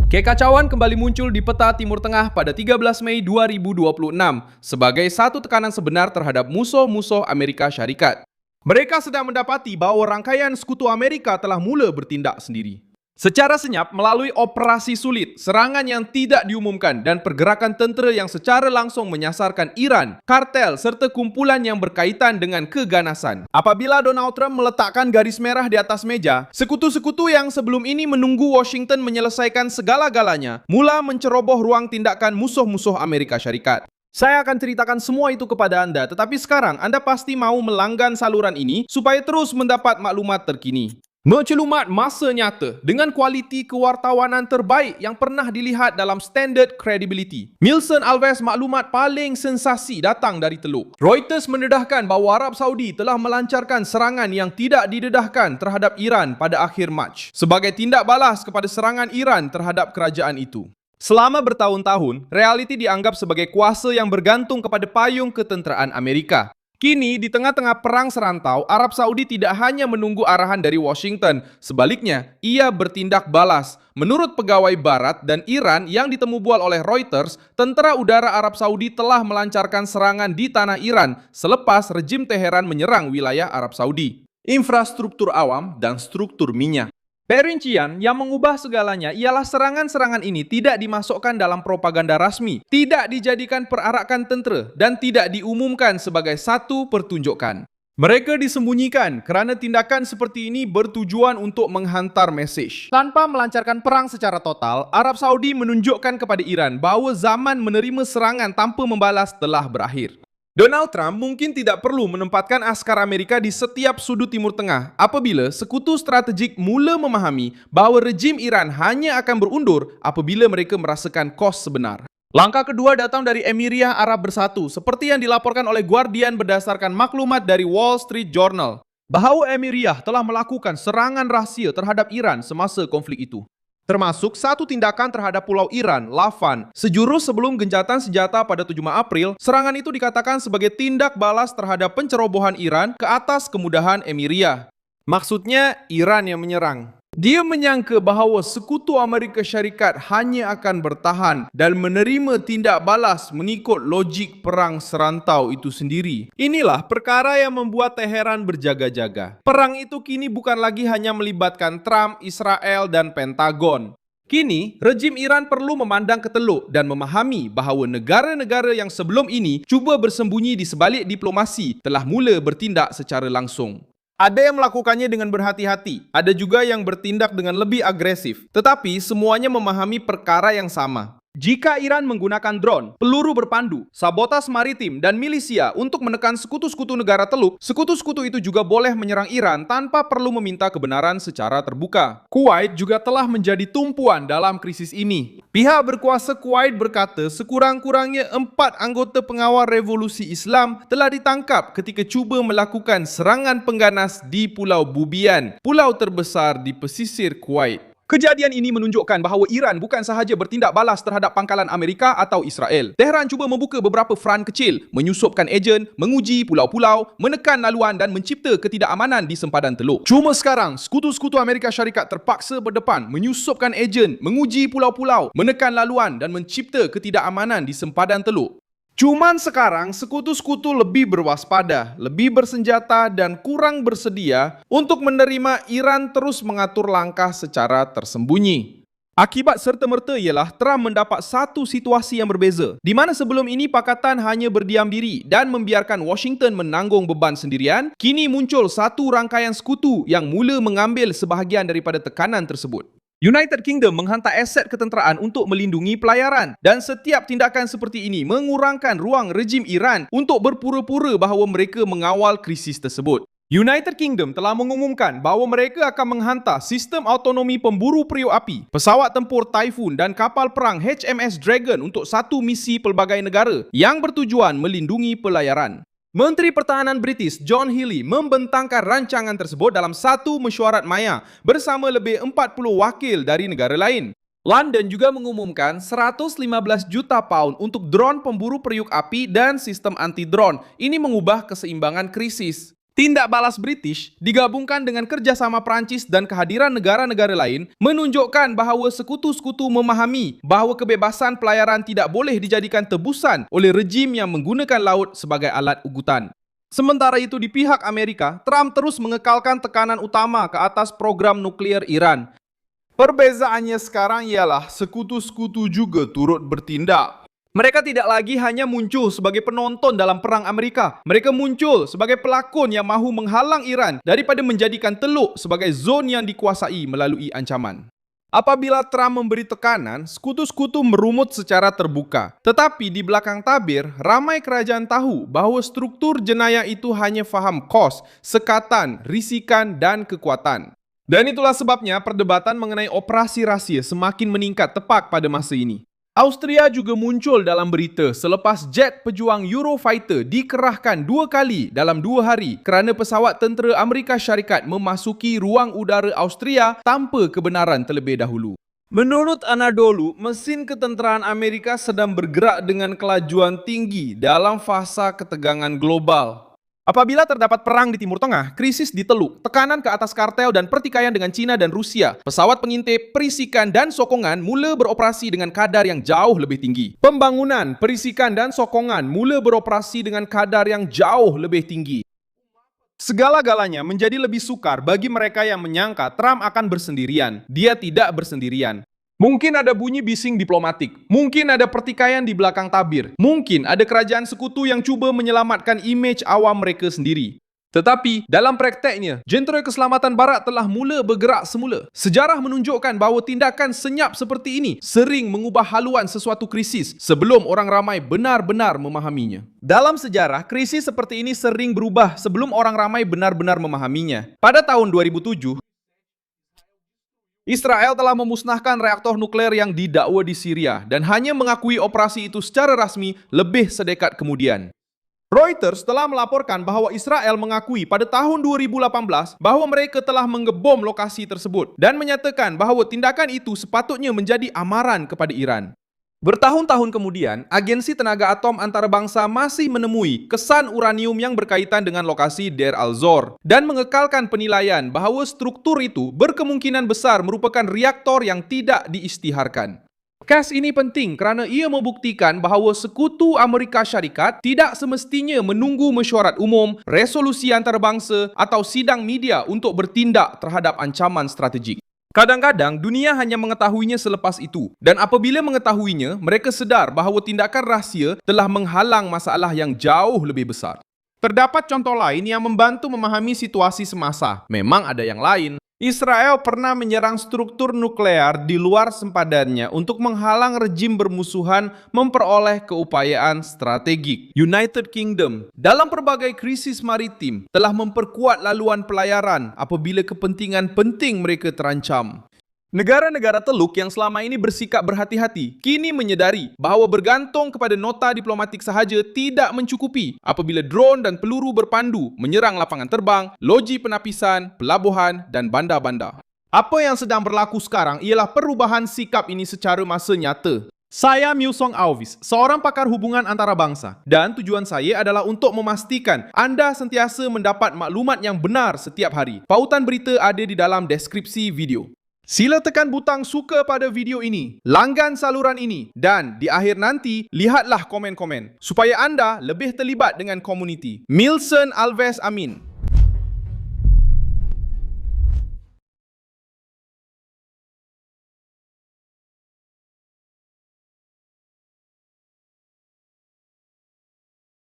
Kekacauan kembali muncul di peta Timur Tengah pada 13 Mei 2026 sebagai satu tekanan sebenar terhadap musuh-musuh Amerika Syarikat. Mereka sedang mendapati bahawa rangkaian sekutu Amerika telah mula bertindak sendiri. Secara senyap melalui operasi sulit, serangan yang tidak diumumkan dan pergerakan tentera yang secara langsung menyasarkan Iran, kartel serta kumpulan yang berkaitan dengan keganasan. Apabila Donald Trump meletakkan garis merah di atas meja, sekutu-sekutu yang sebelum ini menunggu Washington menyelesaikan segala-galanya mula menceroboh ruang tindakan musuh-musuh Amerika Syarikat. Saya akan ceritakan semua itu kepada Anda, tetapi sekarang Anda pasti mau melanggan saluran ini supaya terus mendapat maklumat terkini. Mencelumat masa nyata dengan kualiti kewartawanan terbaik yang pernah dilihat dalam standard credibility. Milson Alves maklumat paling sensasi datang dari Teluk. Reuters mendedahkan bahawa Arab Saudi telah melancarkan serangan yang tidak didedahkan terhadap Iran pada akhir Mac sebagai tindak balas kepada serangan Iran terhadap kerajaan itu. Selama bertahun-tahun, realiti dianggap sebagai kuasa yang bergantung kepada payung ketenteraan Amerika. Kini, di tengah-tengah perang serantau, Arab Saudi tidak hanya menunggu arahan dari Washington. Sebaliknya, ia bertindak balas. Menurut pegawai Barat dan Iran yang ditemubual oleh Reuters, tentera udara Arab Saudi telah melancarkan serangan di tanah Iran selepas rejim Teheran menyerang wilayah Arab Saudi. Infrastruktur awam dan struktur minyak. Perincian yang mengubah segalanya ialah serangan-serangan ini tidak dimasukkan dalam propaganda rasmi, tidak dijadikan perarakan tentera dan tidak diumumkan sebagai satu pertunjukan. Mereka disembunyikan kerana tindakan seperti ini bertujuan untuk menghantar mesej. Tanpa melancarkan perang secara total, Arab Saudi menunjukkan kepada Iran bahawa zaman menerima serangan tanpa membalas telah berakhir. Donald Trump mungkin tidak perlu menempatkan askar Amerika di setiap sudut Timur Tengah apabila sekutu strategik mula memahami bahawa rejim Iran hanya akan berundur apabila mereka merasakan kos sebenar. Langkah kedua datang dari Emiria Arab Bersatu seperti yang dilaporkan oleh Guardian berdasarkan maklumat dari Wall Street Journal bahawa Emiria telah melakukan serangan rahsia terhadap Iran semasa konflik itu. Termasuk satu tindakan terhadap Pulau Iran, Lavan. Sejurus sebelum gencatan senjata pada 7 April, serangan itu dikatakan sebagai tindak balas terhadap pencerobohan Iran ke atas kemudahan Emiria. Maksudnya, Iran yang menyerang. Dia menyangka bahawa sekutu Amerika Syarikat hanya akan bertahan dan menerima tindak balas mengikut logik perang serantau itu sendiri. Inilah perkara yang membuat Teheran berjaga-jaga. Perang itu kini bukan lagi hanya melibatkan Trump, Israel, dan Pentagon. Kini, rejim Iran perlu memandang ke Teluk dan memahami bahawa negara-negara yang sebelum ini cuba bersembunyi di sebalik diplomasi telah mula bertindak secara langsung. Ada yang melakukannya dengan berhati-hati, ada juga yang bertindak dengan lebih agresif. Tetapi semuanya memahami perkara yang sama. Jika Iran menggunakan drone, peluru berpandu, sabotas maritim dan milisia untuk menekan sekutu-sekutu negara Teluk, sekutu-sekutu itu juga boleh menyerang Iran tanpa perlu meminta kebenaran secara terbuka. Kuwait juga telah menjadi tumpuan dalam krisis ini. Pihak berkuasa Kuwait berkata sekurang-kurangnya 4 anggota pengawal revolusi Islam telah ditangkap ketika cuba melakukan serangan pengganas di Pulau Bubian, pulau terbesar di pesisir Kuwait. Kejadian ini menunjukkan bahawa Iran bukan sahaja bertindak balas terhadap pangkalan Amerika atau Israel. Tehran cuba membuka beberapa front kecil, menyusupkan ejen, menguji pulau-pulau, menekan laluan dan mencipta ketidakamanan di sempadan Teluk. Cuma sekarang, sekutu-sekutu Amerika Syarikat terpaksa berdepan, menyusupkan ejen, menguji pulau-pulau, menekan laluan dan mencipta ketidakamanan di sempadan Teluk. Cuman sekarang sekutu-sekutu lebih berwaspada, lebih bersenjata dan kurang bersedia untuk menerima Iran terus mengatur langkah secara tersembunyi. Akibat serta-merta ialah Trump mendapat satu situasi yang berbeza, di mana sebelum ini Pakatan hanya berdiam diri dan membiarkan Washington menanggung beban sendirian, kini muncul satu rangkaian sekutu yang mula mengambil sebahagian daripada tekanan tersebut. United Kingdom menghantar aset ketenteraan untuk melindungi pelayaran dan setiap tindakan seperti ini mengurangkan ruang rejim Iran untuk berpura-pura bahawa mereka mengawal krisis tersebut. United Kingdom telah mengumumkan bahawa mereka akan menghantar sistem autonomi pemburu periuk api, pesawat tempur Typhoon dan kapal perang HMS Dragon untuk satu misi pelbagai negara yang bertujuan melindungi pelayaran. Menteri Pertahanan British John Healey membentangkan rancangan tersebut dalam satu mesyuarat maya bersama lebih 40 wakil dari negara lain. London juga mengumumkan 115 juta pound untuk drone pemburu periuk api dan sistem anti-drone. Ini mengubah keseimbangan krisis. Tindak balas British digabungkan dengan kerjasama Prancis dan kehadiran negara-negara lain menunjukkan bahawa sekutu-sekutu memahami bahawa kebebasan pelayaran tidak boleh dijadikan tebusan oleh rejim yang menggunakan laut sebagai alat ugutan. Sementara itu di pihak Amerika, Trump terus mengekalkan tekanan utama ke atas program nuklear Iran. Perbezaannya sekarang ialah sekutu-sekutu juga turut bertindak. Mereka tidak lagi hanya muncul sebagai penonton dalam perang Amerika. Mereka muncul sebagai pelakon yang mahu menghalang Iran daripada menjadikan Teluk sebagai zon yang dikuasai melalui ancaman. Apabila Trump memberi tekanan, sekutu-sekutu merumut secara terbuka. Tetapi di belakang tabir, ramai kerajaan tahu bahawa struktur jenayah itu hanya faham kos, sekatan, risikan dan kekuatan. Dan itulah sebabnya perdebatan mengenai operasi rahsia semakin meningkat tepat pada masa ini. Austria juga muncul dalam berita selepas jet pejuang Eurofighter dikerahkan 2 kali dalam 2 hari kerana pesawat tentera Amerika Syarikat memasuki ruang udara Austria tanpa kebenaran terlebih dahulu. Menurut Anadolu, mesin ketenteraan Amerika sedang bergerak dengan kelajuan tinggi dalam fasa ketegangan global. Apabila terdapat perang di Timur Tengah, krisis di Teluk, tekanan ke atas kartel dan pertikaian dengan China dan Rusia, pesawat pengintip, perisikan dan sokongan mula beroperasi dengan kadar yang jauh lebih tinggi. Pembangunan, perisikan dan sokongan mula beroperasi dengan kadar yang jauh lebih tinggi. Segala-galanya menjadi lebih sukar bagi mereka yang menyangka Trump akan bersendirian. Dia tidak bersendirian. Mungkin ada bunyi bising diplomatik, mungkin ada pertikaian di belakang tabir, mungkin ada kerajaan sekutu yang cuba menyelamatkan imej awam mereka sendiri. Tetapi, dalam prakteknya, jentera keselamatan barat telah mula bergerak semula. Sejarah menunjukkan bahawa tindakan senyap seperti ini sering mengubah haluan sesuatu krisis sebelum orang ramai benar-benar memahaminya. Dalam sejarah, krisis seperti ini sering berubah sebelum orang ramai benar-benar memahaminya. Pada tahun 2007, Israel telah memusnahkan reaktor nuklear yang didakwa di Syria dan hanya mengakui operasi itu secara rasmi lebih sedekat kemudian. Reuters telah melaporkan bahawa Israel mengakui pada tahun 2018 bahawa mereka telah mengebom lokasi tersebut dan menyatakan bahawa tindakan itu sepatutnya menjadi amaran kepada Iran. Bertahun-tahun kemudian, Agensi Tenaga Atom Antarabangsa masih menemui kesan uranium yang berkaitan dengan lokasi Deir al-Zor dan mengekalkan penilaian bahawa struktur itu berkemungkinan besar merupakan reaktor yang tidak diisytiharkan. Kes ini penting kerana ia membuktikan bahawa sekutu Amerika Syarikat tidak semestinya menunggu mesyuarat umum, resolusi antarabangsa atau sidang media untuk bertindak terhadap ancaman strategik. Kadang-kadang, dunia hanya mengetahuinya selepas itu. Dan apabila mengetahuinya, mereka sedar bahawa tindakan rahsia telah menghalang masalah yang jauh lebih besar. Terdapat contoh lain yang membantu memahami situasi semasa. Memang ada yang lain. Israel pernah menyerang struktur nuklear di luar sempadannya untuk menghalang rejim bermusuhan memperoleh keupayaan strategik. United Kingdom dalam pelbagai krisis maritim telah memperkuat laluan pelayaran apabila kepentingan penting mereka terancam. Negara-negara Teluk yang selama ini bersikap berhati-hati kini menyedari bahawa bergantung kepada nota diplomatik sahaja tidak mencukupi apabila drone dan peluru berpandu menyerang lapangan terbang, loji penapisan, pelabuhan dan bandar-bandar. Apa yang sedang berlaku sekarang ialah perubahan sikap ini secara masa nyata. Saya Mew Song Alvis, seorang pakar hubungan antarabangsa dan tujuan saya adalah untuk memastikan anda sentiasa mendapat maklumat yang benar setiap hari. Pautan berita ada di dalam deskripsi video. Sila tekan butang suka pada video ini, langgan saluran ini dan di akhir nanti, lihatlah komen-komen supaya anda lebih terlibat dengan komuniti. Milson Alves Amin.